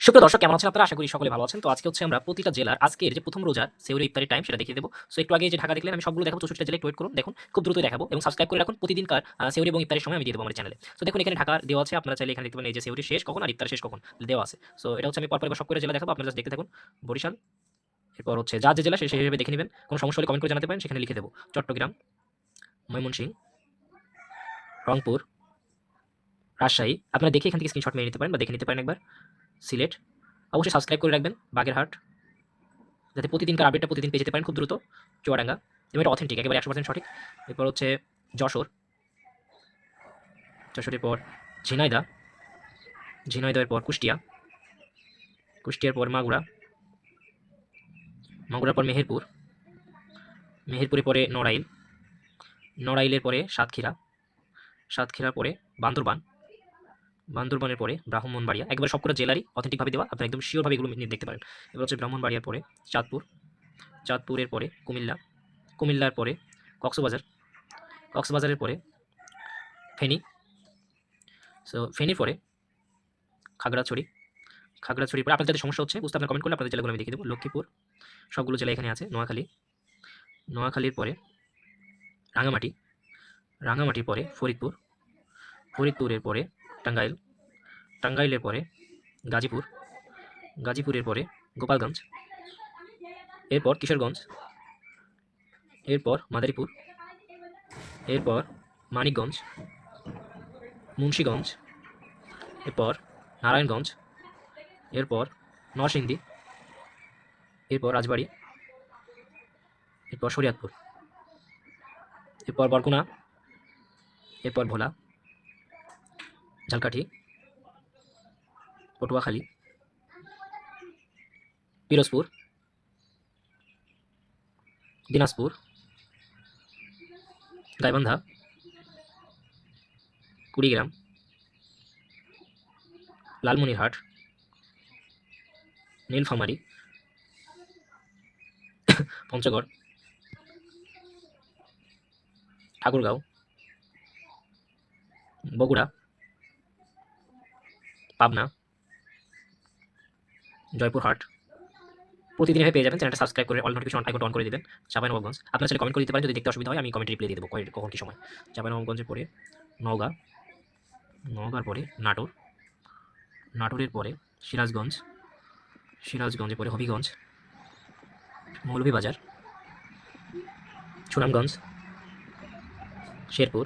সুপ্রিয় দর্শক, কেমন আছেন আপনারা? আশা করি সকলে ভালো আছেন। তো আজকে হচ্ছে আমরা প্রতিটা জেলার আজকের যে প্রথম রোজার সেহরি ইফতারের টাইম সেটা দেখিয়ে দেব। সো একটু আগে যে ঢাকা দেখলেন, আমি সবগুলো দেখাবো। 64টা জেলা, একটু ওয়েট করুন। দেখুন খুব দ্রুতই দেখাবো এবং সাবস্ক্রাইব করে রাখুন। প্রতিদিনকার সেহরি এবং ইফতারের সময় আমি দিয়ে দেবো আমার চ্যানেলে। সো দেখুন এখানে ঢাকার দেওয়া আছে, আপনারা চাইলে এখানে দেখতে পারেন এই যে সেহরি শেষ কখন আর ইফতার শেষ কখন দেওয়া আছে। সো এটা হচ্ছে আমি পরপর এবার সব করে জেলা দেখাবো, আপনারা জাস্ট দেখতে থাকুন। বরিশাল, এরপর হচ্ছে যার যে জেলা সেই হিসেবে দেখে নেবেন। কোনো সমস্যা হলে কমেন্ট করে জানাতে পারেন, সেখানে লিখে দেবো। চট্টগ্রাম, ময়মনসিংহ, রংপুর, রাজশাহী, আপনারা দেখে এখান থেকে স্ক্রিনশট মেরে নিতে পারেন বা দেখে নিতে পারেন একবার। সিলেট, অবশ্যই সাবস্ক্রাইব করে রাখবেন। বাগেরহাট, যাতে প্রতিদিনকার আপডেটটা প্রতিদিন পেয়ে যেতে পারেন খুব দ্রুত। চুয়াডাঙ্গা, এবং এটা অথেন্টিক, একেবারে 100% সঠিক। এরপর হচ্ছে যশোর, যশোরের পর ঝিনাইদহ, ঝিনাইদহের পর কুষ্টিয়া, কুষ্টিয়ার পর মাগুরা, মাগুরার পর মেহেরপুর, মেহেরপুরের পরে নড়াইল, নড়াইলের পরে সাতক্ষীরা, সাতক্ষীরার পরে বান্দরবান, বান্দরবানের পরে ব্রাহ্মণবাড়িয়া। একবার সবকটা জেলারই অথেন্টিকভাবে দেওয়া, আপনারা একদম শিওরভাবে এগুলো দেখতে পারেন। এবার হচ্ছে ব্রাহ্মণবাড়িয়ার পরে চাঁদপুর, চাঁদপুরের পরে কুমিল্লা, কুমিল্লার পরে কক্সবাজার, কক্সবাজারের পরে ফেনী, সো ফেনীর পরে খাগড়াছড়ি, খাগড়াছড়ির পরে আপনাদের যাদের সমস্যা হচ্ছে বুঝতে, আপনার কমেন্ট করলে আপনাদের জেলাগুলো আমি দেখিয়ে দেবো। লক্ষ্মীপুর, সবগুলো জেলা এখানে আছে। নোয়াখালী, নোয়াখালীর পরে রাঙামাটি, রাঙামাটির পরে ফরিদপুর, ফরিদপুরের পরে টাঙ্গাইল, টাঙ্গাইলের পরে গাজীপুর, গাজীপুরের পরে গোপালগঞ্জ, এরপর কিশোরগঞ্জ, এরপর মাদারীপুর, এরপর মানিকগঞ্জ, মুন্সীগঞ্জ, এরপর নারায়ণগঞ্জ, এরপর নরসিংদী, এরপর রাজবাড়ী, এরপর শরীয়তপুর, এরপর বরগুনা, এরপর ভোলা, ঝালকাঠি, পটুয়াখালী, পিরোজপুর, দিনাজপুর, গাইবান্ধা, কুড়িগ্রাম, লালমনিরহাট, নীলফামারী, পঞ্চগড়, ঠাকুরগাঁও, বগুড়া, পাবনা, জয়পুরহাট। প্রতিদিন এভাবে পেয়ে যাবেন। চ্যানেলটা সাবস্ক্রাইব করে অল নোটিফিকেশন আইকনটা অন করে দিবেন। চাঁপাইনবাবগঞ্জ, আপনারা চাইলে কমেন্ট করে দিতে পারেন, যদি দেখতে অসুবিধা হয় আমি কমেন্টে রিপ্লাই দিয়ে দেবো কখন কী সময়। চাঁপাইনবাবগঞ্জের পরে নওগাঁ, নওগাঁর পরে নাটোর, নাটোরের পরে সিরাজগঞ্জ, সিরাজগঞ্জের পরে হবিগঞ্জ, মৌলভীবাজার, সুনামগঞ্জ, শেরপুর,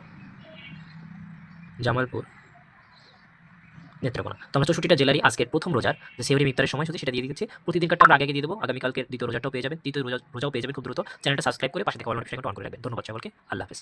জামালপুর, নেত্রকোনা। তো আমরা 64টা জেলারই আজকের প্রথম রোজার যে সেহরি ইফতারের সময় সেটা দিয়ে দিচ্ছি। প্রতিদিনকারটা আমরা আগে দিয়ে দেবো। আগামীকালকে দ্বিতীয় রোজাটাও পেয়ে যাবেন, তৃতীয় রোজাও পেয়ে যাবেন খুব দ্রুত। চ্যানেলটা সাবস্ক্রাইব করে পাশে থেকে অল নোটিফিকেশন অন করে রাখবেন। ধন্যবাদ সকলকে। আল্লাহ হাফেজ।